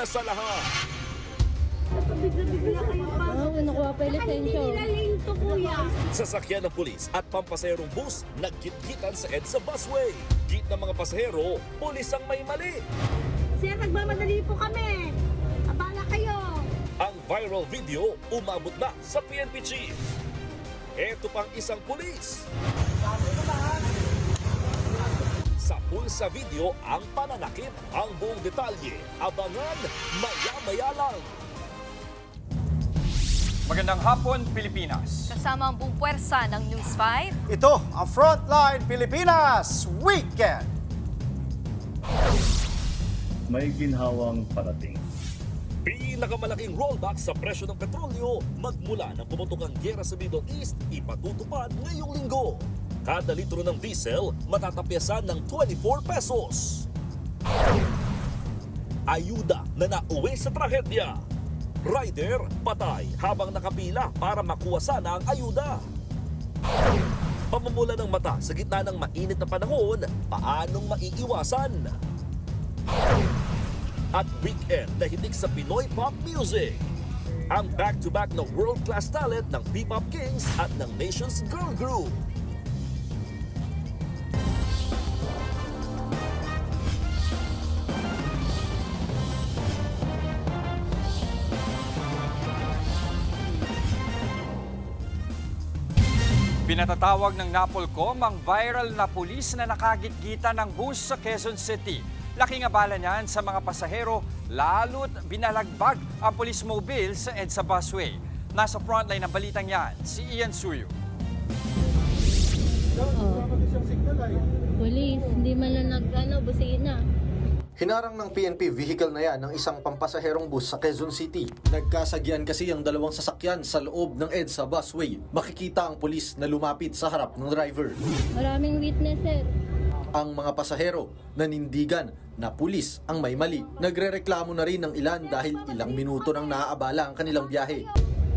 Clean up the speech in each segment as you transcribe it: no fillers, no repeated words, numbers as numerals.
una sa lahat. Nakuha pa yung lisensya. to, kuya. Sasakyan ng pulis at pampasaherong bus nagkit-kitan sa EDSA busway. Git ng mga pasahero, pulis ang may mali. Sir, nagmamadali po kami. Abala kayo. Ang viral video umabot na sa PNP chief. Ito pang isang pulis. Sa pulsa video ang pananakit, ang buong detalye. Abangan maya-maya lang. Magandang hapon, Pilipinas. Kasama ang buong puwersa ng News 5. Ito ang Frontline Pilipinas Weekend. May ginhawang parating. Pinakamalaking rollback sa presyo ng petrolyo magmula ng pumutok ang gyera sa Middle East ipatutupad ngayong linggo. Kada litro ng diesel matatapyasan ng 24 pesos. Ayuda na nauwi sa trahedya. Rider patay habang nakapila para makuha sana ang ayuda. Pamumula ng mata sa gitna ng mainit na panahon, paanong maiiwasan? At weekend na hitik sa Pinoy pop music. Ang back-to-back na world-class talent ng P-Pop Kings at ng Nation's Girl Group. Pinatatawag ng Napolcom ang viral na pulis na nakagitgita ng bus sa Quezon City. Laking abala niyan sa mga pasahero, lalo't binalagbag ang police mobile sa EDSA busway. Nasa frontline ng balitang yan, si Ian Suyo. Police, hindi man lang busina. Hinarang ng PNP vehicle na yan ng isang pampasaherong bus sa Quezon City. Nagkasagyan kasi ang dalawang sasakyan sa loob ng EDSA busway. Makikita ang pulis na lumapit sa harap ng driver. Maraming witnesses. Ang mga pasahero nanindigan na pulis ang may mali. Nagrereklamo na rin ng ilan dahil ilang minuto nang naaabala ang kanilang biyahe.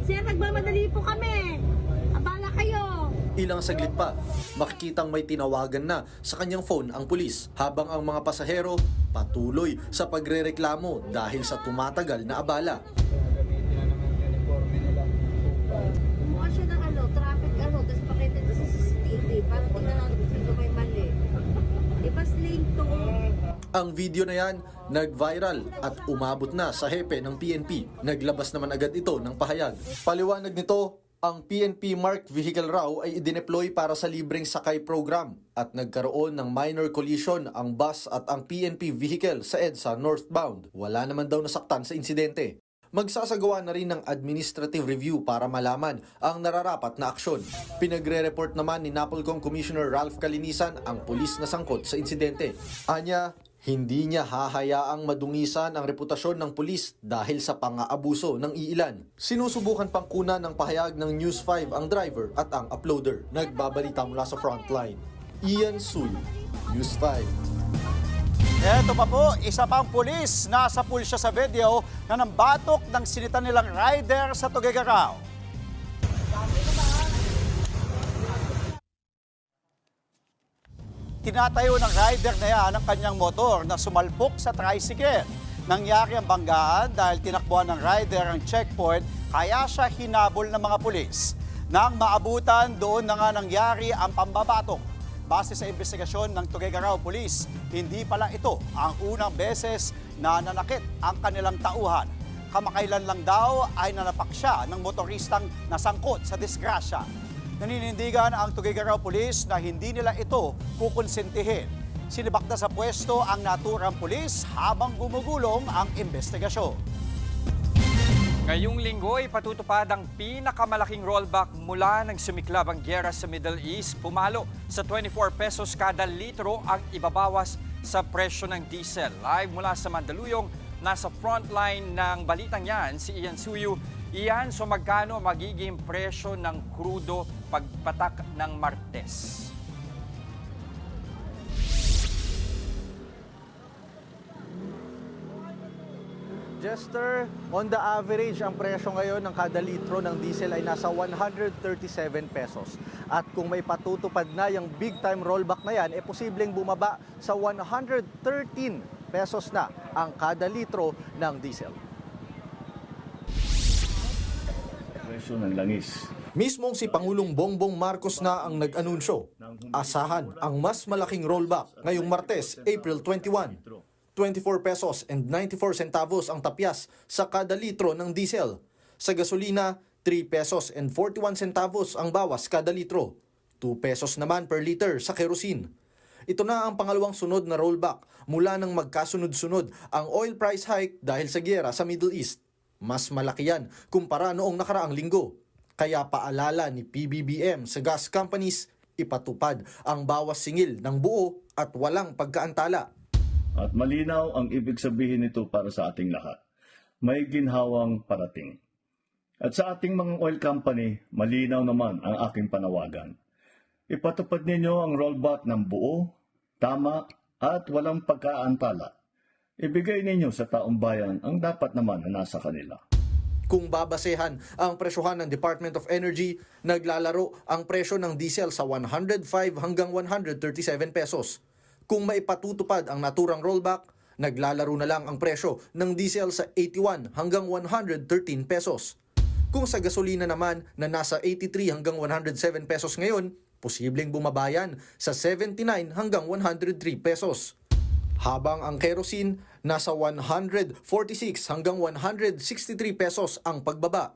Sir, nagmamadali po kami. Abala kayo. Ilang saglit pa, makikitang may tinawagan na sa kanyang phone ang pulis habang ang mga pasahero patuloy sa pagrereklamo dahil sa tumatagal na abala. Kumuha siya ng traffic tapos pakita ito sa CCTV para tingnan natin kung sino may mali. Ibas lane to. Ang video na yan nag-viral at umabot na sa hepe ng PNP. Naglabas naman agad ito ng pahayag. Paliwanag nito, ang PNP marked vehicle raw ay idineploy para sa libreng sakay program at nagkaroon ng minor collision ang bus at ang PNP vehicle sa EDSA northbound. Wala naman daw nasaktan sa insidente. Magsasagawa na rin ng administrative review para malaman ang nararapat na aksyon. Pinagre-report naman ni Napolcom Commissioner Ralph Calinisan ang pulis na sangkot sa insidente. Anya, hindi niya hahayaang madungisan ang reputasyon ng pulis dahil sa pang-aabuso ng iilan. Sinusubukan pang kunan ng pahayag ng News 5 ang driver at ang uploader. Nagbabalita mula sa frontline. Ian Suyo, News 5. Eto pa po, isa pang pulis nasa pulsya sa video na nambatok ng sinita nilang rider sa Tuguegarao. Tinatayo ng rider na yan ang kanyang motor na sumalpok sa tricycle. Nangyari ang banggaan dahil tinakbuhan ng rider ang checkpoint kaya siya hinabol ng mga pulis. Nang maabutan, doon na nga nangyari ang pambabatok. Base sa investigasyon ng Tuguegarao Police, hindi pala ito ang unang beses na nanakit ang kanilang tauhan. Kamakailan lang daw ay nanapak siya ng motoristang nasangkot sa disgrasya. Naninindigan ang Tuguegarao Police na hindi nila ito kukonsentihin. Sinibak na sa pwesto ang naturang pulis habang gumugulong ang investigasyon. Ngayong linggo ay patutupad ang pinakamalaking rollback mula nang sumiklab ang gyera sa Middle East. Pumalo sa 24 pesos kada litro ang ibabawas sa presyo ng diesel. Live mula sa Mandaluyong, nasa frontline ng balitang yan, si Ian Suyo. Ian, so magkano magiging presyo ng krudo pagpatak ng Martes? Jester, on the average, ang presyo ngayon ng kada litro ng diesel ay nasa 137 pesos. At kung may patutupad na yung big time rollback na yan, posibleng bumaba sa 113 pesos na ang kada litro ng diesel. Presyo ng langis. Mismong si Pangulong Bongbong Marcos na ang nag-anunsyo. Asahan ang mas malaking rollback ngayong Martes, April 21. 24 pesos and 94 centavos ang tapyas sa kada litro ng diesel. Sa gasolina, 3 pesos and 41 centavos ang bawas kada litro. 2 pesos naman per liter sa kerosene. Ito na ang pangalawang sunod na rollback mula nang magkasunod-sunod ang oil price hike dahil sa giyera sa Middle East. Mas malaki yan kumpara noong nakaraang linggo. Kaya paalala ni PBBM sa gas companies, ipatupad ang bawas singil ng buo at walang pagkaantala. At malinaw ang ibig sabihin nito para sa ating lahat. May ginhawang parating. At sa ating mga oil company, malinaw naman ang aking panawagan. Ipatupad ninyo ang rollback ng buo, tama at walang pagkaantala. Ibigay ninyo sa taong bayan ang dapat naman na nasa kanila. Kung babasehan ang presyohan ng Department of Energy, naglalaro ang presyo ng diesel sa 105 hanggang 137 pesos. Kung maipatutupad ang naturang rollback, naglalaro na lang ang presyo ng diesel sa 81 hanggang 113 pesos. Kung sa gasolina naman na nasa 83 hanggang 107 pesos ngayon, posibleng bumabayan sa 79 hanggang 103 pesos. Habang ang kerosene nasa 146 hanggang 163 pesos ang pagbaba.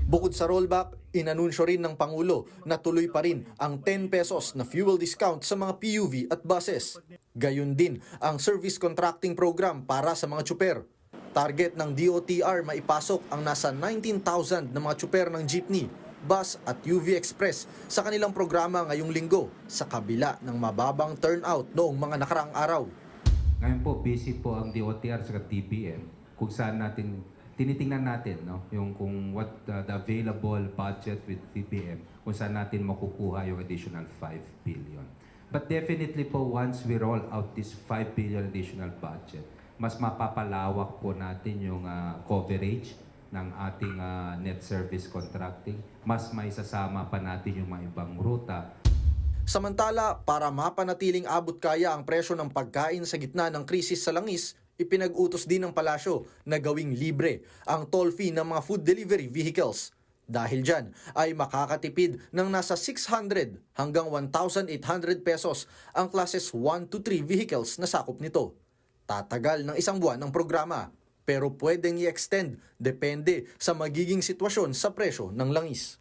Bukod sa rollback, inanunsyo rin ng Pangulo na tuloy pa rin ang 10 pesos na fuel discount sa mga PUV at buses. Gayun din ang service contracting program para sa mga tsuper. Target ng DOTR maipasok ang nasa 19,000 na mga tsuper ng jeepney, bus at UV Express sa kanilang programa ngayong linggo sa kabila ng mababang turnout noong mga nakaraang araw. Ngayon po, busy po ang DOTR sa TBM kung saan natin, tinitingnan natin yung kung what the available budget with TBM, kung saan natin makukuha yung additional 5 billion. But definitely po, once we roll out this 5 billion additional budget, mas mapapalawak po natin yung coverage ng ating net service contracting. Mas may sasama pa natin yung mga ibang ruta. Samantala, para mapanatiling abot kaya ang presyo ng pagkain sa gitna ng krisis sa langis, ipinag-utos din ng palasyo na gawing libre ang toll fee ng mga food delivery vehicles. Dahil dyan ay makakatipid ng nasa 600 hanggang 1,800 pesos ang classes 1 to 3 vehicles na sakop nito. Tatagal ng isang buwan ang programa, pero pwedeng i-extend depende sa magiging sitwasyon sa presyo ng langis.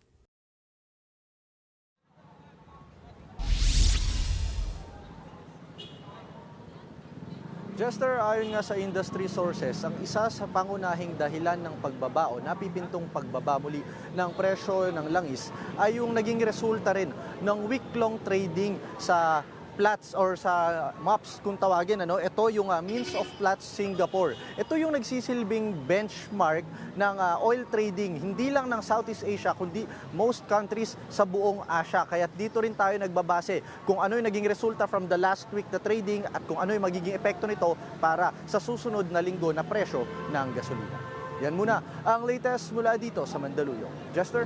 Jester, ayon nga sa industry sources, ang isa sa pangunahing dahilan ng pagbaba o napipintong pagbaba muli ng presyo ng langis ay yung naging resulta rin ng week-long trading sa Platts or sa MOPS kung tawagin. Ito yung Means of Platts Singapore. Ito yung nagsisilbing benchmark ng oil trading, hindi lang ng Southeast Asia, kundi most countries sa buong Asia. Kaya dito rin tayo nagbabase kung ano yung naging resulta from the last week na trading at kung ano yung magiging epekto nito para sa susunod na linggo na presyo ng gasolina. Yan muna ang latest mula dito sa Mandaluyong. Jester?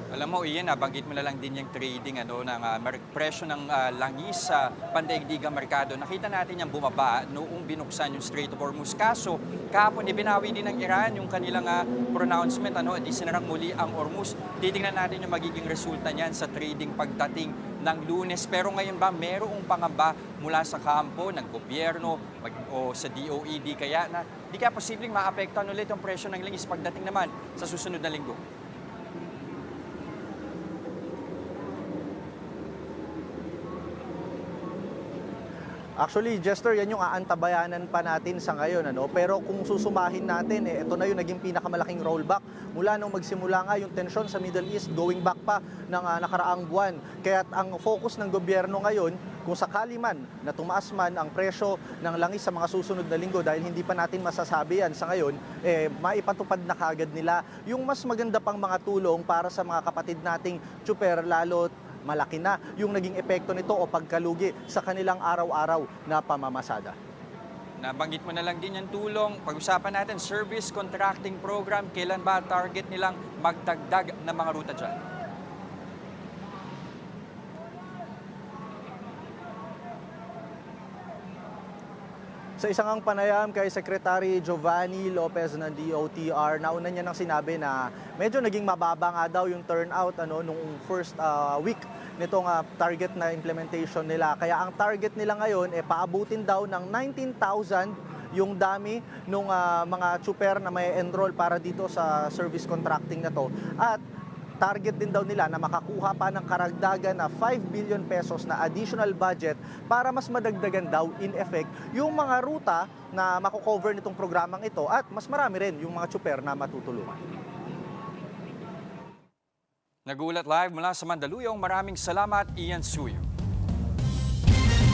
Alam mo, Ian, nabanggit mo na lang din yung trading ng presyo ng langis sa pandaigdigang merkado. Nakita natin yung bumaba noong binuksan yung Strait of Hormuz. Kaso, kahapon ibinawi din ng Iran yung kanilang pronouncement. Di sinarang muli ang Hormuz. Titingnan natin yung magiging resulta niyan sa trading pagdating ng Lunes. Pero ngayon ba, merong pangamba mula sa kampo ng gobyerno o sa DOED kaya na di kaya posibleng maapektuhan ulit ang presyo ng langis pagdating naman sa susunod na linggo? Actually, Jester, yan yung aantabayanan pa natin sa ngayon. Pero kung susumahin natin, ito na yung naging pinakamalaking rollback mula nung magsimula nga yung tensyon sa Middle East, going back pa ng nakaraang buwan. Kaya ang focus ng gobyerno ngayon, kung sakali man na tumaas man ang presyo ng langis sa mga susunod na linggo, dahil hindi pa natin masasabi yan sa ngayon, maipatupad na kagad nila yung mas maganda pang mga tulong para sa mga kapatid nating tsuper, lalo malaki na yung naging epekto nito o pagkalugi sa kanilang araw-araw na pamamasada. Nabanggit mo na lang din yung tulong. Pag-usapan natin, service contracting program. Kailan ba target nilang magdagdag ng mga ruta dyan? Sa isang panayam kay Secretary Giovanni Lopez ng DOTR, nauna niya nang sinabi na medyo naging mababa nga daw yung turnout nung first week nitong target na implementation nila. Kaya ang target nila ngayon paabutin daw ng 19,000 yung dami ng mga tsuper na may enroll para dito sa service contracting na to. At target din daw nila na makakuha pa ng karagdagan na 5 billion pesos na additional budget para mas madagdagan daw in effect yung mga ruta na makocover nitong programang ito at mas marami rin yung mga tsuper na matutulungan. Nagulat live mula sa Mandaluyong. Maraming salamat, Ian Suyo.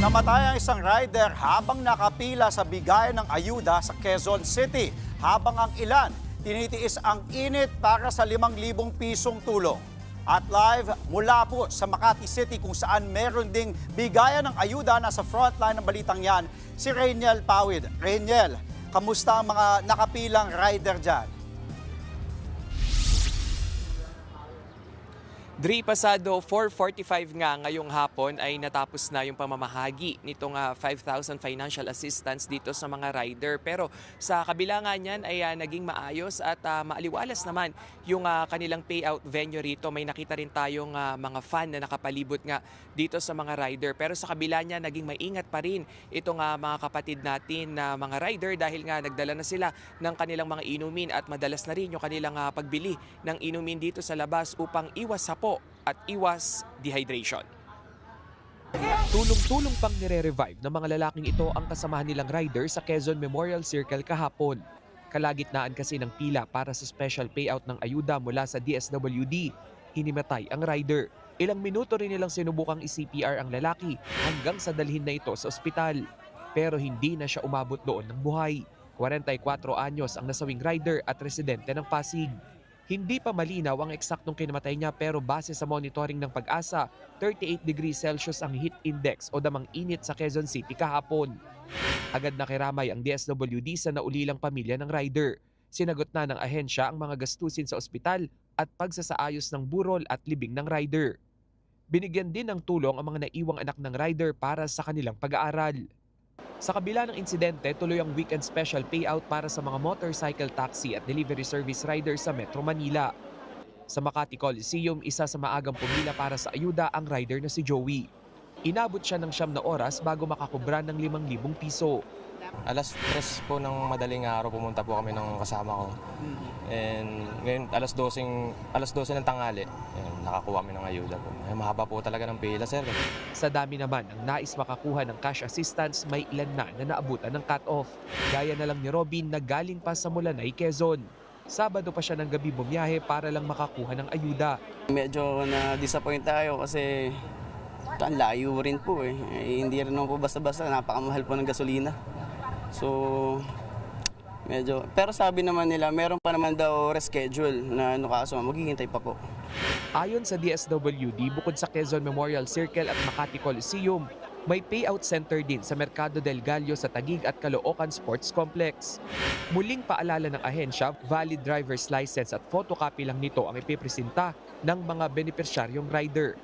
Namatay ang isang rider habang nakapila sa bigayan ng ayuda sa Quezon City, habang ang ilan tinitiis ang init para sa 5,000 pisong tulong. At live mula po sa Makati City kung saan meron ding bigayan ng ayuda, nasa frontline ng balitang yan, si Rainiel Pawid. Rainiel, kamusta ang mga nakapilang rider dyan? Dre, pasado 4:45 nga ngayong hapon ay natapos na yung pamamahagi nitong 5,000 financial assistance dito sa mga rider. Pero sa kabila nga niyan ay naging maayos at maaliwalas naman yung kanilang payout venue rito. May nakita rin tayong mga fan na nakapalibot nga dito sa mga rider. Pero sa kabila niya naging maingat pa rin itong mga kapatid natin na mga rider dahil nga nagdala na sila ng kanilang mga inumin at madalas na rin yung kanilang pagbili ng inumin dito sa labas upang iwas sapo at iwas dehydration. Tulong-tulong pang nire-revive ng mga lalaking ito ang kasamahan nilang rider sa Quezon Memorial Circle kahapon. Kalagitnaan kasi ng pila para sa special payout ng ayuda mula sa DSWD, hinimatay ang rider. Ilang minuto rin nilang sinubukang i-CPR ang lalaki hanggang sa dalhin na ito sa ospital. Pero hindi na siya umabot doon ng buhay. 44 anyos ang nasawing rider at residente ng Pasig. Hindi pa malinaw ang eksaktong kinamatay niya pero base sa monitoring ng Pag-asa, 38 degrees Celsius ang heat index o damang init sa Quezon City kahapon. Agad nakiramay ang DSWD sa naulilang pamilya ng rider. Sinagot na ng ahensya ang mga gastusin sa ospital at pagsasaayos ng burol at libing ng rider. Binigyan din ng tulong ang mga naiwang anak ng rider para sa kanilang pag-aaral. Sa kabila ng insidente, tuloy ang weekend special payout para sa mga motorcycle taxi at delivery service riders sa Metro Manila. Sa Makati Coliseum, isa sa maagang pumila para sa ayuda ang rider na si Joey. Inabot siya ng 9 na oras bago makakubra ng 5,000 piso. Alas 3 po ng madaling araw pumunta po kami ng kasama ko. And ngayon alas 12 ng tanghali, nakakuha kami ng ayuda po. Mahaba po talaga ng pila, sir. Sa dami naman ang nais makakuha ng cash assistance, may ilan na naabutan ng cut-off. Gaya na lang ni Robin na galing pa sa Mulanay, Quezon. Sabado pa siya ng gabi bumiyahe para lang makakuha ng ayuda. Medyo na-disappoint tayo kasi ang layo rin po hindi rin po basta-basta, napakamahal po ng gasolina. So, pero sabi naman nila, meron pa naman daw reschedule na kaso maghihintay pa po. Ayon sa DSWD, bukod sa Quezon Memorial Circle at Makati Coliseum, may payout center din sa Mercado del Gallo sa Taguig at Caloocan Sports Complex. Muling paalala ng ahensya, valid driver's license at photocopy lang nito ang ipipresenta ng mga benepisyaryong rider.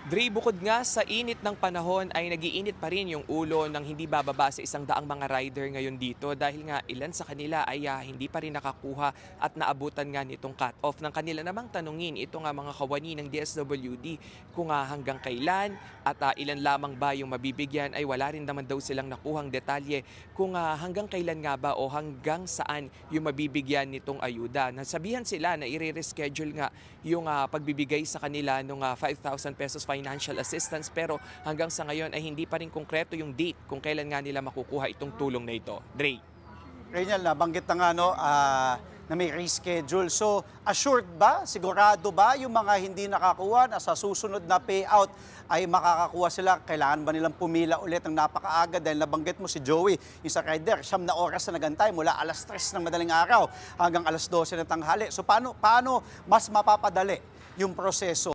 Dre, bukod nga sa init ng panahon ay nagiinit pa rin yung ulo ng hindi bababa sa 100 mga rider ngayon dito dahil nga ilan sa kanila ay hindi pa rin nakakuha at naabutan nga nitong cut-off. Ng kanila namang tanungin ito nga mga kawani ng DSWD kung hanggang kailan at ilan lamang ba yung mabibigyan, ay wala rin naman daw silang nakuhang detalye kung hanggang kailan nga ba o hanggang saan yung mabibigyan nitong ayuda. Nasabihan sila na i-reschedule nga yung pagbibigay sa kanila ng 5,000 pesos financial assistance pero hanggang sa ngayon ay hindi pa rin konkreto yung date kung kailan nga nila makukuha itong tulong na ito. Dre. Rainiel, nabanggit na nga na may reschedule. So, assured ba, sigurado ba yung mga hindi nakakuha na sa susunod na payout ay makakakuha sila? Kailangan ba nilang pumila ulit ng napakaaga? Dahil nabanggit mo si Joey, yung sa rider, 9 na oras na nagantay mula alas 3 ng madaling araw hanggang alas 12 ng tanghali. So, paano mas mapapadali yung proseso?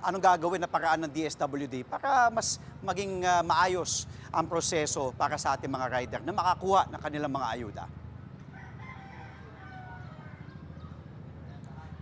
Anong gagawin na paraan ng DSWD para mas maging maayos ang proseso para sa ating mga rider na makakuha ng kanilang mga ayuda?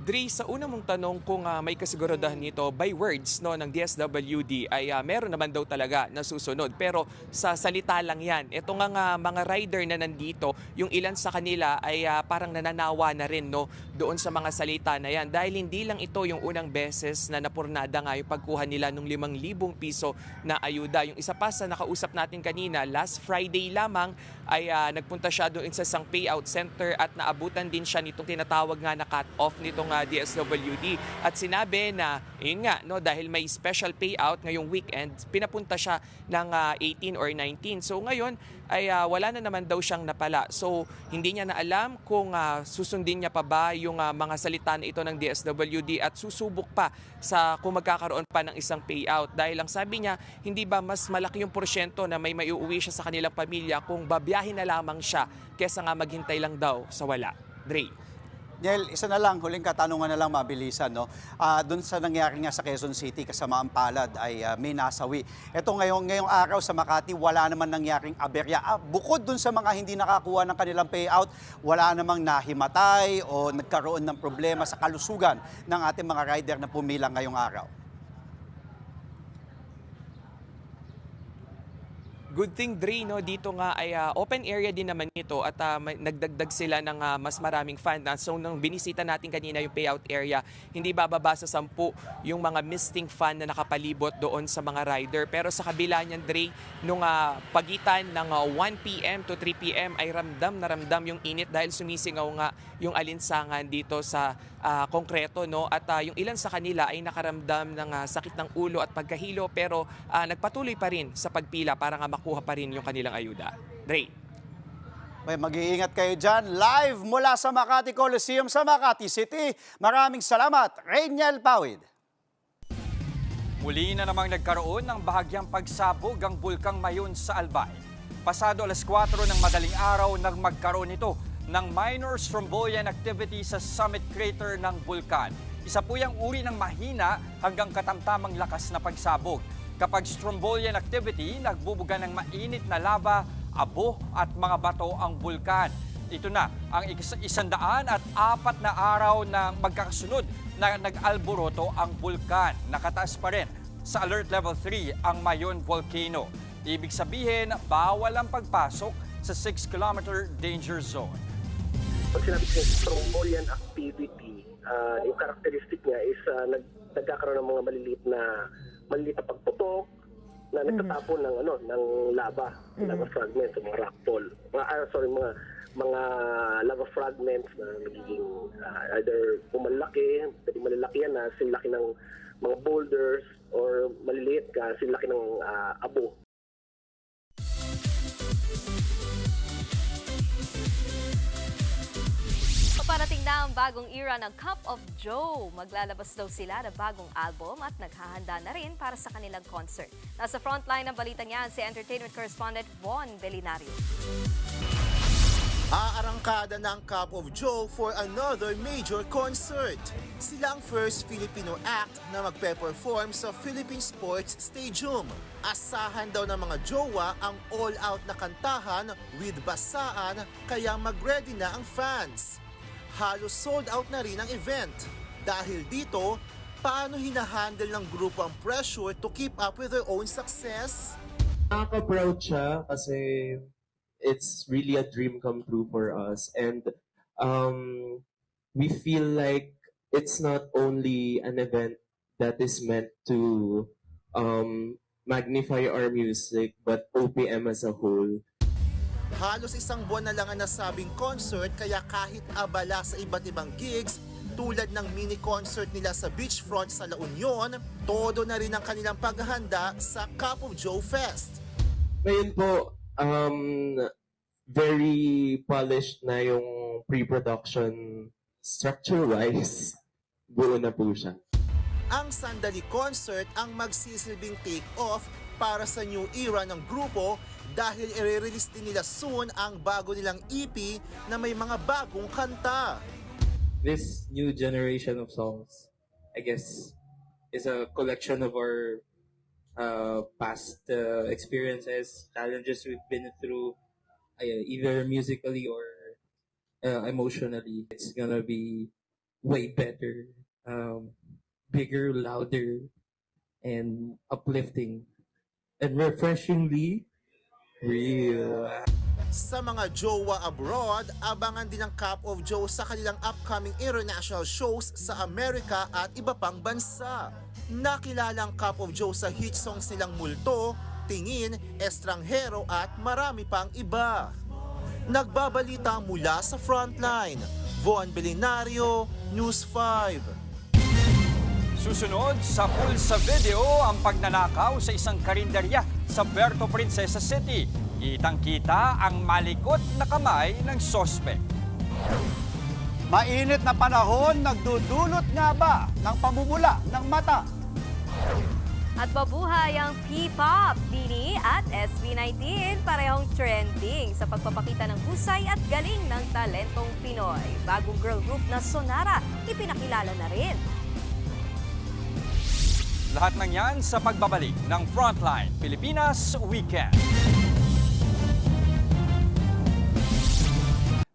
Dre, sa una mong tanong kung may kasiguraduhan nito by words no ng DSWD ay meron naman daw talaga na susunod. Pero sa salita lang yan. Ito nga mga rider na nandito, yung ilan sa kanila ay parang nananawa na rin no doon sa mga salita na yan. Dahil hindi lang ito yung unang beses na napurnada nga yung pagkuha nila ng 5,000 piso na ayuda. Yung isa pa sa nakausap natin kanina, last Friday lamang ay nagpunta siya doon sa isang payout center at naabutan din siya nitong tinatawag nga na cut-off nitong DSWD. At sinabi na, yun nga, no, dahil may special payout ngayong weekend, pinapunta siya ng 18 or 19. So ngayon, ay wala na naman daw siyang napala. So hindi niya na alam kung susundin niya pa ba yung mga salita na ito ng DSWD at susubok pa sa kung magkakaroon pa ng isang payout. Dahil ang sabi niya, hindi ba mas malaki yung porsyento na may maiuwi siya sa kanilang pamilya kung babiyahin na lamang siya kesa nga maghintay lang daw sa wala. Dre. Nel, isa na lang, huling katanungan na lang mabilisan. No? Doon sa nangyari nga sa Quezon City, kasama ang palad ay may nasawi. Ito ngayong araw sa Makati, wala naman nangyaring aberya. Bukod doon sa mga hindi nakakuha ng kanilang payout, wala namang nahimatay o nagkaroon ng problema sa kalusugan ng ating mga rider na pumila ngayong araw. Good thing, Dre, no? Dito nga ay open area din naman ito at nagdagdag sila ng mas maraming fan. So nung binisita natin kanina yung payout area, hindi bababa sa 10 yung mga misting fan na nakapalibot doon sa mga rider. Pero sa kabila niyan, Dre, nung pagitan ng 1 p.m. to 3 p.m. ay ramdam na ramdam yung init dahil sumisingaw nga yung alinsangan dito sa konkreto, no? At yung ilan sa kanila ay nakaramdam ng sakit ng ulo at pagkahilo pero nagpatuloy pa rin sa pagpila para nga makuha pa rin yung kanilang ayuda. Dre. May mag-iingat kayo dyan. Live mula sa Makati Coliseum sa Makati City. Maraming salamat, Rainiel Pawid. Muli na namang nagkaroon ng bahagyang pagsabog ang bulkang Mayon sa Albay. Pasado alas 4 ng madaling araw nang magkaroon ito ng minor strombolian activity sa summit crater ng bulkan. Isa po yung uri ng mahina hanggang katamtamang lakas na pagsabog. Kapag strombolian activity, nagbubuga ng mainit na lava, abo at mga bato ang bulkan. Ito na ang 104 na araw na magkakasunod na nag-alboroto ang bulkan. Nakataas pa rin sa alert level 3 ang Mayon Volcano. Ibig sabihin, bawal ang pagpasok sa 6-kilometer danger zone. Pag sinabi ko strombolian activity, yung characteristic niya is nagkakaroon ng mga maliliit na pagputok na nagtatapon ng lava, lava fragments, mga rockfall. Mga lava fragments na nagiging either pumalaki, pwede malalaki yan na sinlaki ng mga boulders or maliliit ka sinlaki ng abo. Paparating na ang bagong era ng Cup of Joe. Maglalabas daw sila ng bagong album at naghahanda na rin para sa kanilang concert. Nasa frontline ng balita niyan si entertainment correspondent Von Belinario. Aarangkada na ang Cup of Joe for another major concert. Sila ang first Filipino act na magpe-perform sa Philippine Sports Stadium. Asahan daw ng mga jowa ang all-out na kantahan with basaan kaya mag-ready na ang fans. Halos sold out na rin ang event. Dahil dito, paano hinahandle ng grupo ang pressure to keep up with their own success? Nakaka-proud siya kasi it's really a dream come true for us. And we feel like it's not only an event that is meant to magnify our music, but OPM as a whole. Halos isang buwan na lang ang nasabing concert kaya kahit abala sa iba't ibang gigs tulad ng mini concert nila sa beachfront sa La Union, todo na rin ang kanilang paghahanda sa Cup of Joe Fest. Ngayon po, very polished na yung pre-production structure-wise. Buo na po siya. Ang Sandali Concert ang magsisilbing take-off para sa new era ng grupo dahil i-release din nila soon ang bago nilang EP na may mga bagong kanta. This new generation of songs, I guess, is a collection of our past experiences, challenges we've been through, either musically or emotionally. It's gonna be way better, bigger, louder, and uplifting, and refreshingly real. Sa mga jowa abroad, abangan din ang Cup of Joe sa kanilang upcoming international shows sa Amerika at iba pang bansa. Nakilala ang Cup of Joe sa hit songs nilang Multo, Tingin, Estranghero at marami pang iba. Nagbabalita mula sa Frontline, Von Belinario, News 5. Susunod sa Pulsa Video ang pagnanakaw sa isang karinderya sa Puerto Princesa City. Kitang-kita ang malikot na kamay ng sospek. Mainit na panahon, nagdudulot nga ba ng pamumula ng mata? At babuhay ang P-pop, Bini at SB19 parehong trending sa pagpapakita ng husay at galing ng talentong Pinoy. Bagong girl group na Sonara, ipinakilala na rin. Lahat ng yan sa pagbabalik ng Frontline Pilipinas Weekend.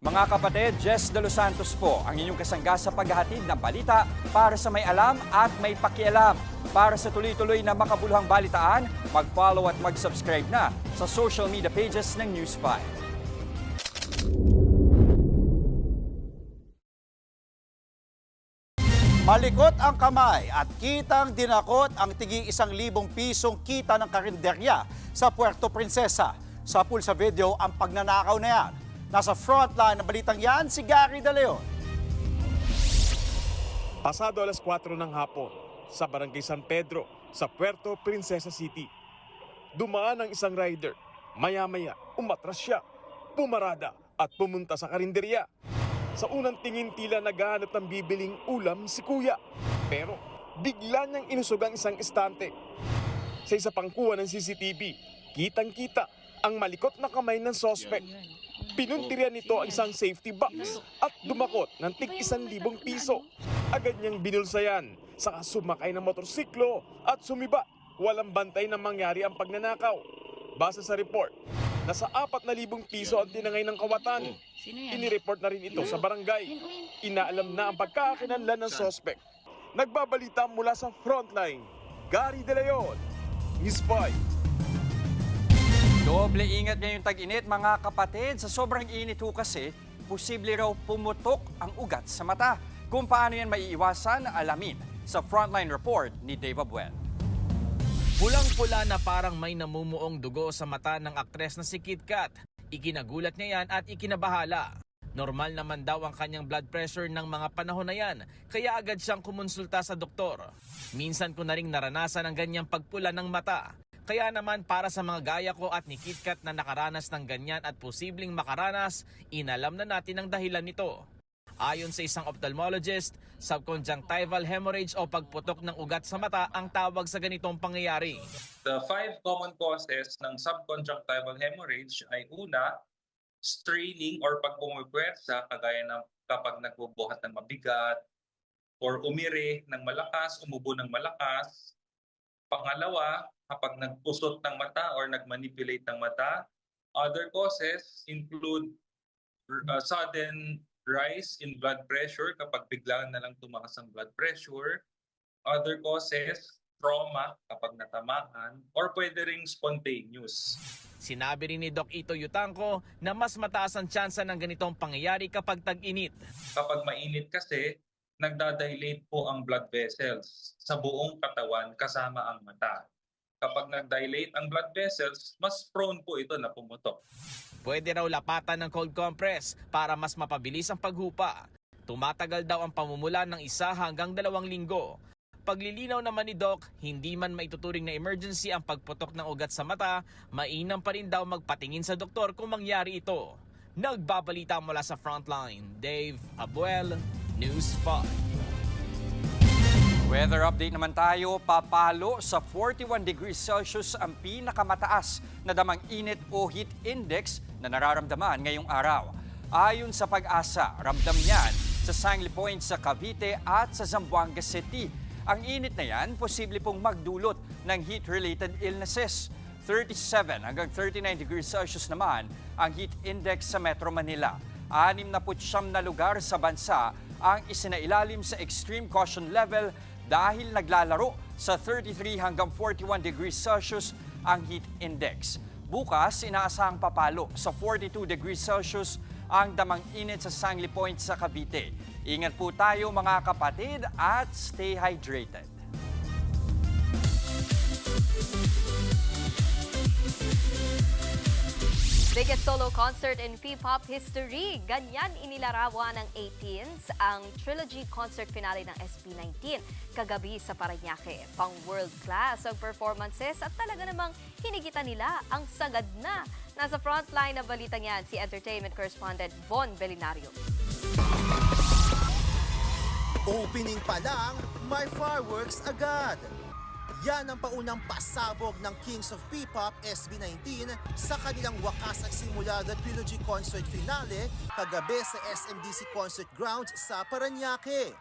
Mga kapatid, Jess De Los Santos po ang inyong kasangga sa paghahatid ng balita para sa may alam at may pakialam. Para sa tuloy-tuloy na makabuluhang balitaan, mag-follow at mag-subscribe na sa social media pages ng News 5. Malikot ang kamay at kitang dinakot ang tigi 1,000 pisong kita ng karinderya sa Puerto Princesa. Sa Pulsa Video ang pagnanakaw na yan. Nasa frontline ng balitang yan si Gary De Leon. Pasado alas 4 ng hapon sa Barangay San Pedro sa Puerto Princesa City. Dumaan ang isang rider. Maya-maya umatras siya, pumarada at pumunta sa karinderya. Sa unang tingin tila naghahanap ng bibiling ulam si kuya. Pero bigla niyang inusog ang isang estante. Sa isa pang kuha ng CCTV, kitang-kita ang malikot na kamay ng sospek. Pinuntirian nito ang isang safety box at dumakot ng tig 1,000 piso. Agad niyang binulsayan, saka sumakay ng motorsiklo at sumiba. Walang bantay na mangyari ang pagnanakaw. Base sa report, nasa 4,000 piso ang tinangay ng kawatan. Inireport na rin ito sa barangay. Inaalam na ang pagkakakinanlan ng sospek. Nagbabalita mula sa Frontline, Gary De Leon, News 5. Doble ingat ngayong tag-init mga kapatid. Sa sobrang init ho kasi, posible raw pumutok ang ugat sa mata. Kung paano yan maiiwasan, alamin sa Frontline Report ni Dave Abuel. Pulang-pula na parang may namumuong dugo sa mata ng aktres na si Kit Kat. Ikinagulat niya yan at ikinabahala. Normal naman daw ang kanyang blood pressure ng mga panahon na yan, kaya agad siyang kumonsulta sa doktor. Minsan ko na ring naranasan ang ganyang pagpula ng mata. Kaya naman para sa mga gaya ko at ni Kit Kat na nakaranas ng ganyan at posibleng makaranas, inalam na natin ang dahilan nito. Ayon sa isang ophthalmologist, subconjunctival hemorrhage o pagputok ng ugat sa mata ang tawag sa ganitong pangyayari. The 5 common causes ng subconjunctival hemorrhage ay una, straining or pagpumipwersa kagaya ng kapag nagbubuhat ng mabigat or umiri ng malakas, umubo ng malakas. Pangalawa, kapag nagpusot ng mata or nagmanipulate ng mata. Other causes include sudden rise in blood pressure kapag biglang na lang tumaas ang blood pressure. Other causes, trauma kapag natamaan, or pwede ring spontaneous. Sinabi rin ni Doc Ito Yutanco na mas mataas ang tsansa ng ganitong pangyayari kapag tag-init. Kapag mainit kasi, nagdadilate po ang blood vessels sa buong katawan kasama ang mata. Kapag nagdilate ang blood vessels, mas prone po ito na pumutok. Pwede raw lapatan ng cold compress para mas mapabilis ang paghupa. Tumatagal daw ang pamumula ng 1 hanggang 2 linggo. Paglilinaw naman ni Doc, hindi man maituturing na emergency ang pagputok ng ugat sa mata, mainam pa rin daw magpatingin sa doktor kung mangyari ito. Nagbabalita mula sa Frontline, Dave Abuel, News 5. Weather update naman tayo. Papalo sa 41 degrees Celsius ang pinakamataas na damang init o heat index na nararamdaman ngayong araw. Ayon sa Pag-asa, ramdam yan sa Sangli Point sa Cavite at sa Zamboanga City. Ang init na yan, posible pong magdulot ng heat-related illnesses. 37 hanggang 39 degrees Celsius naman ang heat index sa Metro Manila. 69 na lugar sa bansa ang isinailalim sa extreme caution level dahil naglalaro sa 33 hanggang 41 degrees Celsius ang heat index. Bukas, inaasahang papalo sa 42 degrees Celsius ang damang init sa Sangli Point sa Cavite. Ingat po tayo mga kapatid at stay hydrated. Biggest solo concert in P-pop history. Ganyan inilarawan ng 18s ang trilogy concert finale ng SB19 kagabi sa Parañaque. Pang world class ang performances at talaga namang hinigitan nila ang sagad na. Nasa frontline na balitang yan si entertainment correspondent Von Belinario. Opening pa lang, may fireworks agad. Yan ang paunang pasabog ng Kings of P-pop SB19 sa kanilang wakas at simula the trilogy concert finale kagabi sa SMDC Concert Grounds sa Parañaque.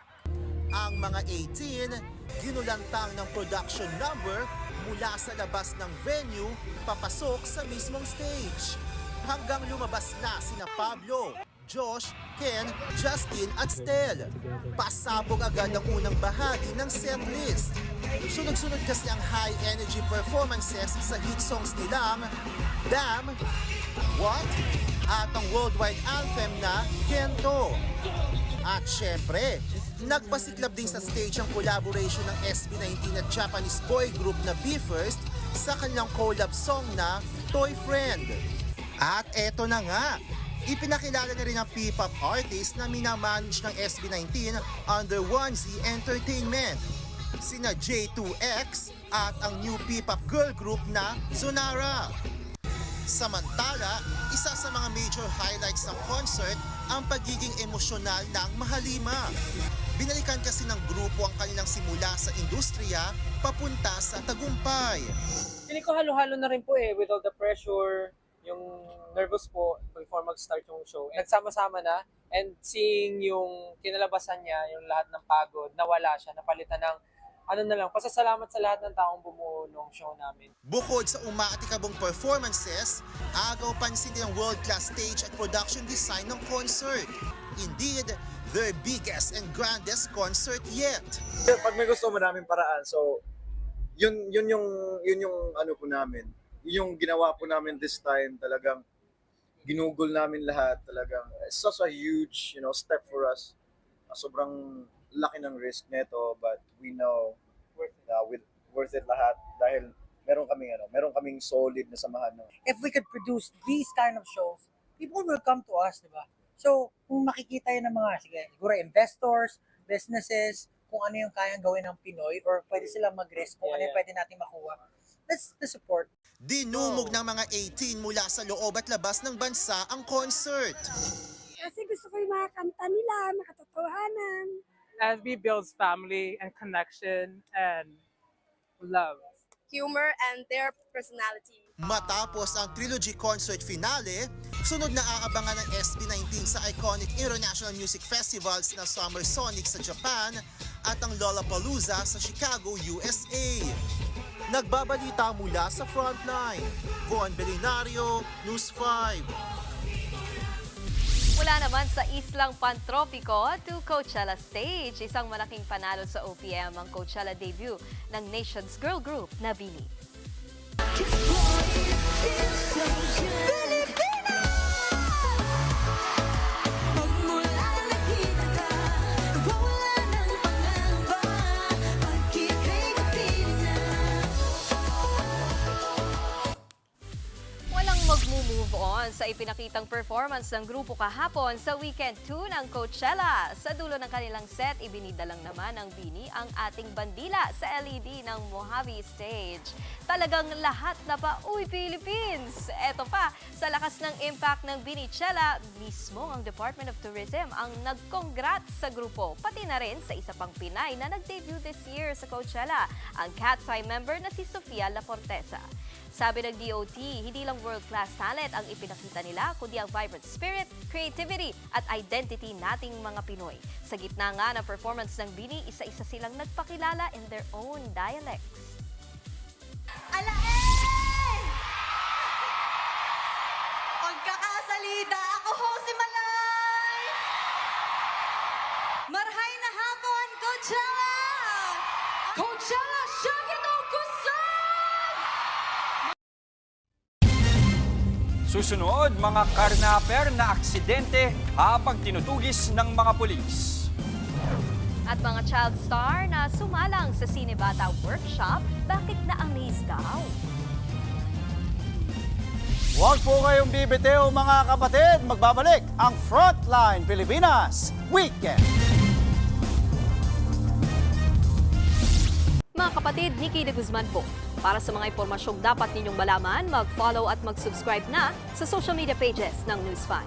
Ang mga 18, ginulantang ng production number mula sa labas ng venue papasok sa mismong stage. Hanggang lumabas na sina Pablo, Josh, Ken, Justin at Stel. Pasabog agad ang unang bahagi ng setlist. Sunod-sunod kasi ang high-energy performances sa hit songs nilang Damn, What, at ang worldwide anthem na Kento. At syempre, nagpasiklab din sa stage ang collaboration ng SB19 at Japanese boy group na BE:FIRST sa kanilang collab song na Toy Friend. At eto na nga, ipinakilala na rin ang P-pop artist na minamanage ng SB19 under Onesie Entertainment. Sina J2X at ang new P-pop girl group na Sonara. Samantala, isa sa mga major highlights ng concert ang pagiging emosyonal ng Mahalima. Binalikan kasi ng grupo ang kanilang simula sa industriya papunta sa tagumpay. Feeling ko halo-halo na rin po with all the pressure, yung nervous po before mag-start yung show. Nagsama-sama na and seeing yung kinalabasan niya, yung lahat ng pagod, nawala siya, napalitan ng pasasalamat sa lahat ng taong bumuo ng show namin. Bukod sa umaatikabong performances, agaw pansin din ang world-class stage at production design ng concert. Indeed, their biggest and grandest concert yet. Pag may gusto mo namin paraan, so yun yung ano po namin. Yung ginawa po namin this time, talagang ginugol namin lahat, talagang it's such a huge, step for us. Sobrang laki ng risk nito, but we know worth it lahat dahil meron kaming solid na samahan. If we could produce these kind of shows, people will come to us, di ba? So, kung makikita yun ng mga, siguro investors, businesses, kung ano yung kayang gawin ng Pinoy or pwede silang mag-risk kung ano yung pwede natin makuha, let's support. Dinumog ng mga 18 mula sa loob at labas ng bansa ang concert. Kasi gusto ko yung mga kanta nila, makatotohanan. SB builds family and connection and love. Humor and their personality. Matapos ang trilogy concert finale, sunod na aabangan ng SB19 sa iconic international music festivals na Summer Sonic sa Japan at ang Lollapalooza sa Chicago, USA. Nagbabalita mula sa Frontline, Von Belinario, News 5. Mula naman sa Islang Pantropiko to Coachella Stage, isang malaking panalo sa OPM ang Coachella debut ng Nation's girl group na BINI. Mag-move on sa ipinakitang performance ng grupo kahapon sa Weekend 2 ng Coachella. Sa dulo ng kanilang set, ibinidalang naman ng BINI ang ating bandila sa LED ng Mojave Stage. Talagang lahat na pa, uy Philippines! Eto pa, sa lakas ng impact ng BINIchella, mismo ang Department of Tourism ang nag-congrats sa grupo, pati na rin sa isa pang Pinay na nag-debut this year sa Coachella, ang Cat's Eye member na si Sofia Lafortesa. Sabi ng DOT, hindi lang world-class talent ang ipinakita nila, kundi ang vibrant spirit, creativity at identity nating mga Pinoy. Sa gitna nga ng performance ng BINI, isa-isa silang nagpakilala in their own dialects. Alae! Pagkakasalida, ako ho si Malay! Susunod, mga karnaper na aksidente habang tinutugis ng mga pulis. At mga child star na sumalang sa Cinebata Workshop, bakit na-amaze daw? Huwag po kayong bibitiw mga kapatid. Magbabalik ang Frontline Pilipinas Weekend. Mga kapatid, Nikki de Guzman po. Para sa mga impormasyong dapat ninyong malaman, mag-follow at mag-subscribe na sa social media pages ng News 5.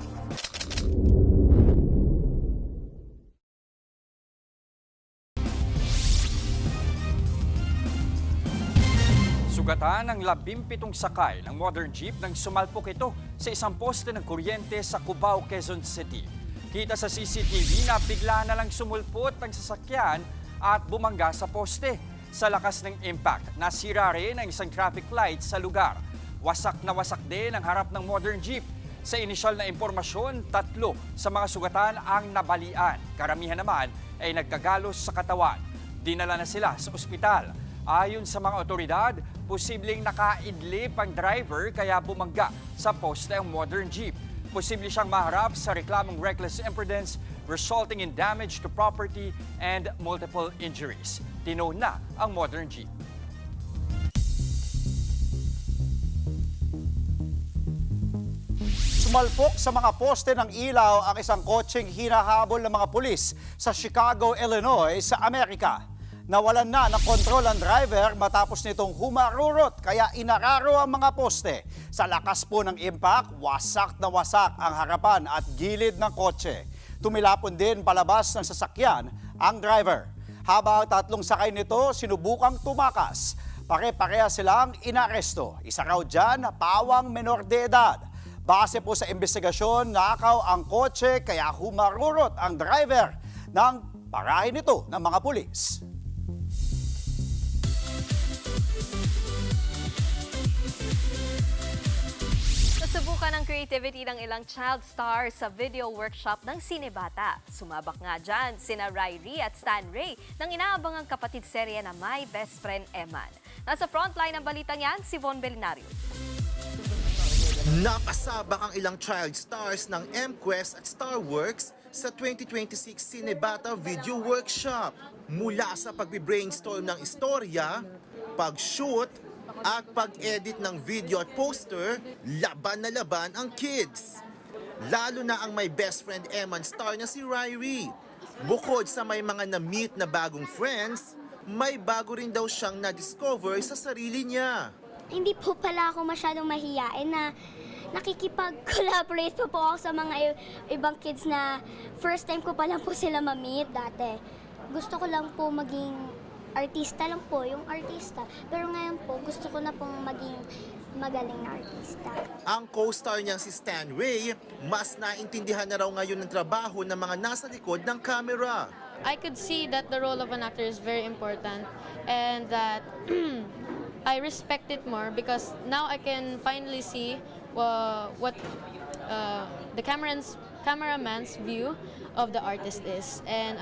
Sugatan ng 17 sakay ng modern jeep nang sumalpok ito sa isang poste ng kuryente sa Cubao, Quezon City. Kita sa CCTV na bigla na lang sumulpot ang sasakyan at bumangga sa poste. Sa lakas ng impact, nasira rin ang isang traffic light sa lugar. Wasak na wasak din ang harap ng modern jeep. Sa inisyal na impormasyon, 3 sa mga sugatan ang nabalian. Karamihan naman ay nagkagalos sa katawan. Dinala na sila sa ospital. Ayon sa mga otoridad, posibleng nakaidlip ang driver kaya bumangga sa poste ang modern jeep. Posible siyang maharap sa reklamong reckless imprudence resulting in damage to property and multiple injuries. Tinow na ang modern jeep. Sumalpok sa mga poste ng ilaw ang isang kotseng hinahabol ng mga pulis sa Chicago, Illinois sa Amerika. Nawalan na ng kontrol ang driver matapos nitong humarurot kaya inararo ang mga poste. Sa lakas po ng impact, wasak na wasak ang harapan at gilid ng kotse. Tumilapon din palabas ng sasakyan ang driver. Habang 3 sakay nito sinubukang tumakas. Pare-pareha silang inaresto. Isa raw dyan, pawang menor de edad. Base po sa investigasyon, nakaw ang kotse kaya humarurot ang driver ng parahin nito ng mga pulis. Nasubukan ang creativity ng ilang child stars sa video workshop ng Cinebata. Sumabak nga dyan sina Ryrie at Stan Ray ng inaabangang kapatid serye na My Best Friend Eman. Nasa frontline ng balitang yan, si Von Belinario. Napasabak ang ilang child stars ng MQuest at Starworks sa 2026 Cinebata Video Workshop. Mula sa pagbi-brainstorm ng istorya, pag-shoot, at pag-edit ng video at poster, laban na laban ang kids. Lalo na ang My Best Friend Eman star na si Ryrie. Bukod sa may mga na-meet na bagong friends, may bago rin daw siyang na-discover sa sarili niya. Hindi po pala ako masyadong mahiyain na nakikipag-collaborate po ako sa mga ibang kids na first time ko pa lang po sila ma-meet dati. Gusto ko lang po maging artista lang po, yung artista. Pero ngayon po, gusto ko na pong maging magaling na artista. Ang co-star niyang si Stan Ray, mas naintindihan na raw ngayon ng trabaho ng mga nasa likod ng camera. I could see that the role of an actor is very important and that I respect it more because now I can finally see what the cameraman's view of the artist is. And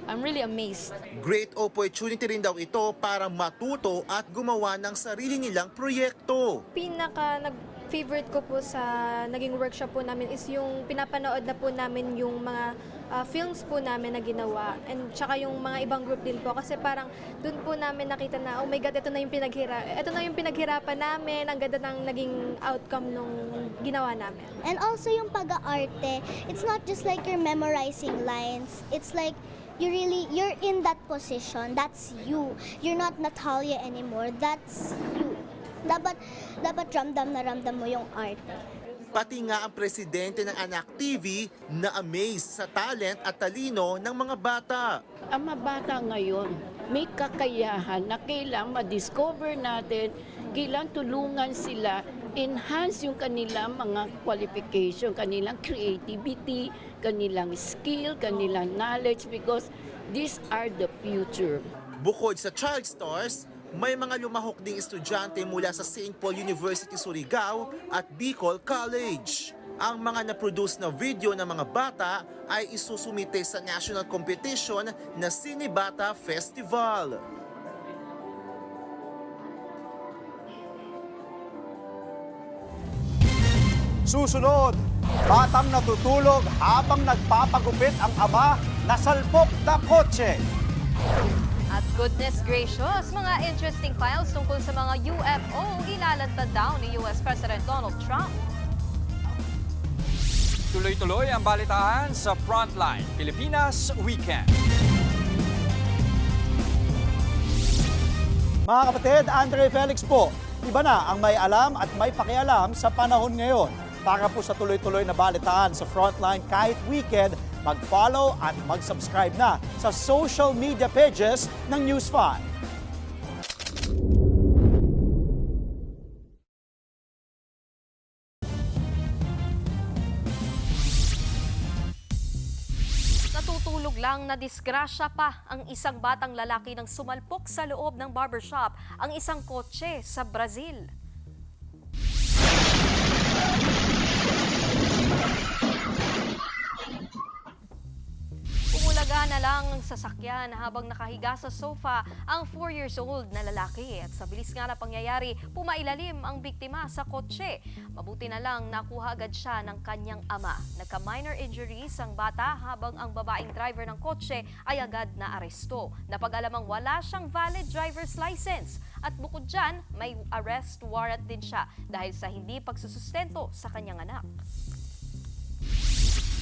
I'm really amazed. Great opportunity rin daw ito para matuto at gumawa ng sarili nilang proyekto. Favorite ko po sa naging workshop po namin is yung pinapanood na po namin yung mga films po namin na ginawa and tsaka yung mga ibang group din po kasi parang dun po namin nakita na oh my God, ito na yung pinaghirapan namin, ang ganda ng naging outcome nung ginawa namin. And also yung pag-aarte, it's not just like you're memorizing lines, it's like you're in that position, that's you. You're not Natalia anymore, that's you. Dapat ramdam na ramdam mo yung art. Pati nga ang presidente ng Anak TV na amazed sa talent at talino ng mga bata. Ang mga bata ngayon may kakayahan na kailangan ma-discover natin, kailangan tulungan sila, enhance yung kanilang mga qualification, kanilang creativity, kanilang skill, kanilang knowledge because these are the future. Bukod sa child stars, may mga lumahok ding estudyante mula sa St. Paul University Surigao at Bicol College. Ang mga na-produce na video ng mga bata ay isusumite sa national competition na Cinebata Festival. Susunod, batang natutulog habang nagpapagupit ang ama na salpok na kotse. At goodness gracious, mga interesting files tungkol sa mga UFO ilalantad daw ni US President Donald Trump. Tuloy-tuloy ang balitaan sa Frontline Pilipinas Weekend. Mga kapatid, Andre Felix po, iba na ang may alam at may pakialam sa panahon ngayon. Para po sa tuloy-tuloy na balitaan sa Frontline kahit weekend, mag-follow at mag-subscribe na sa social media pages ng News 5. Natutulog lang na disgrasya pa ang isang batang lalaki nang sumalpok sa loob ng barbershop ang isang kotse sa Brazil. Umulaga na lang ang sasakyan habang nakahiga sa sofa ang 4 years old na lalaki. At sa bilis nga na pangyayari, pumailalim ang biktima sa kotse. Mabuti na lang nakuha agad siya ng kanyang ama. Nagka-minor injuries ang bata habang ang babaeng driver ng kotse ay agad na aresto. Napag-alamang wala siyang valid driver's license. At bukod dyan, may arrest warrant din siya dahil sa hindi pagsusustento sa kanyang anak.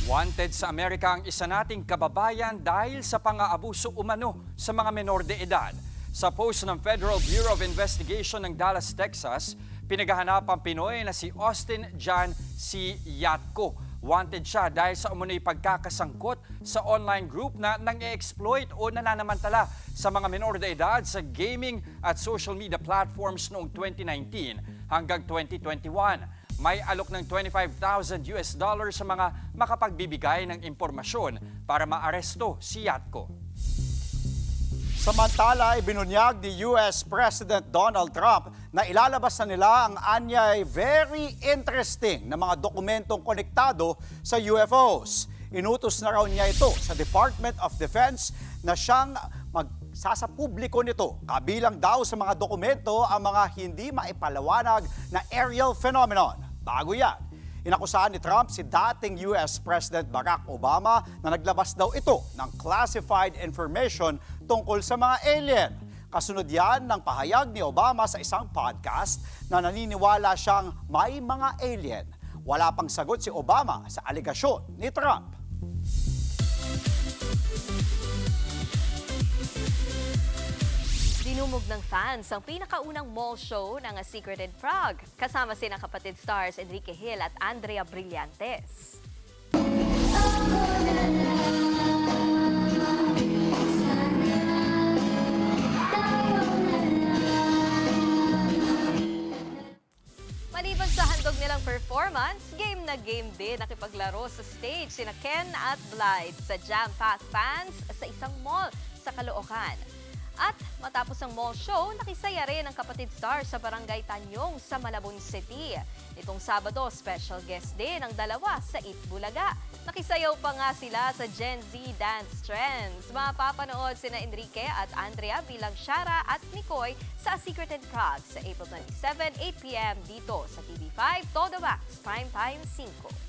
Wanted sa Amerika ang isa nating kababayan dahil sa pang-aabuso umano sa mga menor de edad. Sa post ng Federal Bureau of Investigation ng Dallas, Texas, pinaghahanap ang Pinoy na si Austin John C. Yatko. Wanted siya dahil sa umunoy pagkakasangkot sa online group na nang-e-exploit o nananamantala sa mga menor de edad sa gaming at social media platforms noong 2019 hanggang 2021. May alok ng $25,000 sa mga makapagbibigay ng impormasyon para maaresto si Yatko. Samantala, ibinunyag ni US President Donald Trump na ilalabas na nila ang anyay very interesting na mga dokumentong konektado sa UFOs. Inutos na raw niya ito sa Department of Defense na siyang magsasapubliko nito. Kabilang daw sa mga dokumento ang mga hindi maipalawanag na aerial phenomenon. Bago yan, inakusahan ni Trump si dating US President Barack Obama na naglabas daw ito ng classified information tungkol sa mga alien. Kasunod yan ng pahayag ni Obama sa isang podcast na naniniwala siyang may mga alien. Wala pang sagot si Obama sa alegasyon ni Trump. Dinumog ng fans ang pinakaunang mall show ng A Secret in Prague. Kasama sina kapatid stars Enrique Hill at Andrea Brillantes. Maliban sa handog nilang performance, game na game din nakipaglaro sa stage sina Ken at Blythe sa jam-packed fans sa isang mall sa Caloocan. At matapos ang mall show, nakisaya rin ang kapatid stars sa Barangay Tanyong sa Malabon City. Nitong Sabado, special guest din ang dalawa sa Eat Bulaga. Nakisayaw pa nga sila sa Gen Z Dance Trends. Mapapanood sina Enrique at Andrea bilang Shara at Nicoy sa A Secret in Prague sa April 27, 8 p.m. dito sa TV5 Todo Max Primetime 5.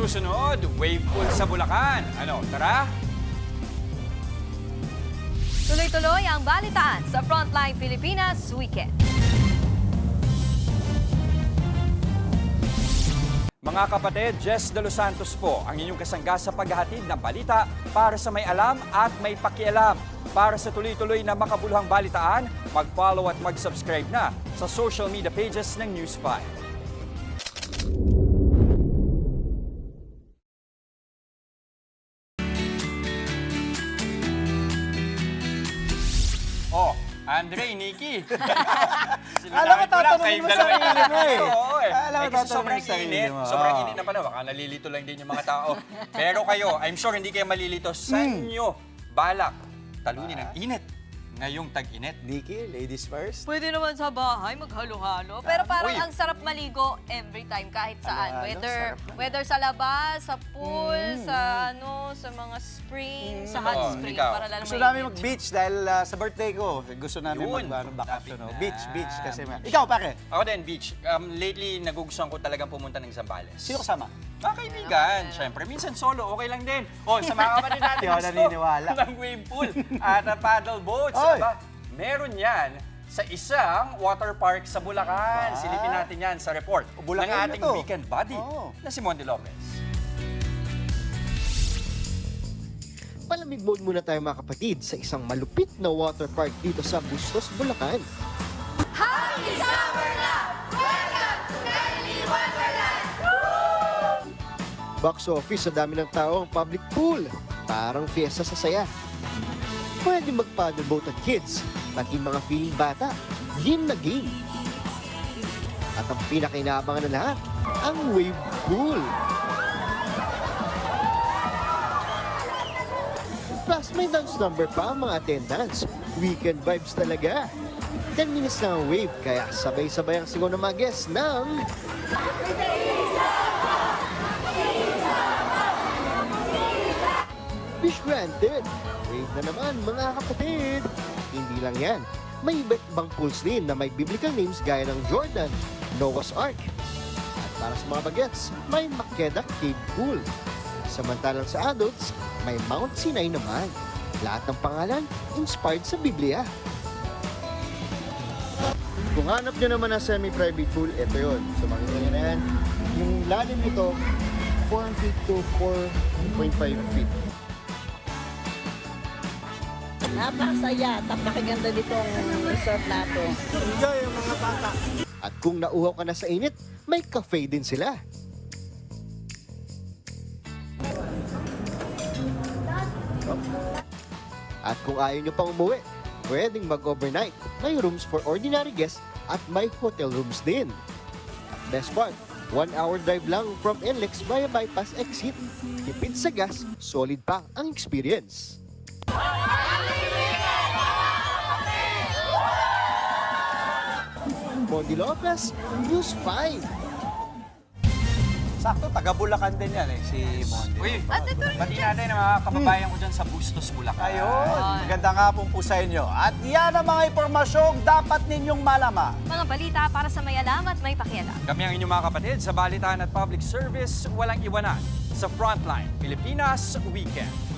Susunod, wave pool sa Bulacan. Ano, tara? Tuloy-tuloy ang balitaan sa Frontline Pilipinas Weekend. Mga kapatid, Jess De Los Santos po ang inyong kasangga sa paghahatid ng balita para sa may alam at may pakialam. Para sa tuloy-tuloy na makabuluhang balitaan, mag-follow at mag-subscribe na sa social media pages ng News 5. Oh, Andre, Nikki. Alam mo, tatanungin mo sa sarili mo eh. Oo eh. Alam mo, Kasi tatanungin sobrang mo sa sarili init. mo. Sobrang init na pala. Baka nalilito lang din yung mga tao. Pero kayo, I'm sure hindi kayo malilito sa inyo. Balak, talunin ang init. ngayong tag-init. Nikki, ladies first. Pwede naman sa bahay maghalo-halo. Pero parang Uy. ang sarap maligo every time kahit saan. Halo-halo, sarap naman. Whether sa labas, sa pool, sa mga spring, sa hot Oh, spring. ikaw. Para lalong Gusto namin mag-beach dahil sa birthday ko. Gusto namin Yun. mag-bakasyon. Lapit na. Beach kasi. Ikaw, pare. Ako din, beach. Lately, nagugustuhan ko talagang pumunta ng Zambales. Sino kasama? Mga kaibigan, syempre. Minsan solo, okay lang din. O, sa mga kapatid natin Hindi ako naniniwala. ng wave pool at paddle boats. Oy. Aba, meron yan sa isang water park sa Bulacan. Silipin natin yan sa report ng Bulacan ating na to. weekend buddy na si Monty Lopez. Palamig mode muna tayo mga kapatid sa isang malupit na water park dito sa Bustos, Bulacan. Happy Summer na! Welcome to Kennedy Wonderland! Box office, sa dami ng tao ang public pool. Parang fiesta sa saya. Pwede mag-paddle boat at kids, pati mga feeling bata. Game na game. At ang pinakainabangan na lahat, ang wave pool. Plus may dance number pa ang mga attendants. Weekend vibes talaga. 10 minutes na ang wave, kaya sabay-sabay ang sigaw ng mga guests ng... Wish granted. Wave na naman mga kapatid. Hindi lang yan. May iba't ibang pools din na may biblical names gaya ng Jordan, Noah's Ark. At para sa mga bagets, may Makeda Cave Pool. Samantalang sa adults, may Mount Sinai naman. Lahat ng pangalan, inspired sa Biblia. Kung hanap nyo naman ng semi-private pool, ito yun. So makikita nyo na yan. Yung lalim nito, 4 feet to 4.5 feet. Napakasaya, napakaganda nitong resort nato. Enjoy yung mga bata. At kung nauhaw ka na sa init, may cafe din sila. At kung ayaw nyo pang umuwi, pwedeng mag-overnight. May rooms for ordinary guests at may hotel rooms din. At best part, 1 hour drive lang from NLEX via bypass exit. Tipid sa gas, solid pa ang experience. Monty Lopez, News 5. Sakto, taga Bulacan din yan si Monty. Uy, pati natin ang mga kababayan ko dyan sa Bustos, Bulacan. Ayun, maganda nga pong po sa inyo. At yan ang mga impormasyong dapat ninyong malaman. Mga balita para sa may alam at may pakialam. Kami ang inyong mga kapatid sa Balitaan at Public Service, walang iwanan sa Frontline Pilipinas Weekend.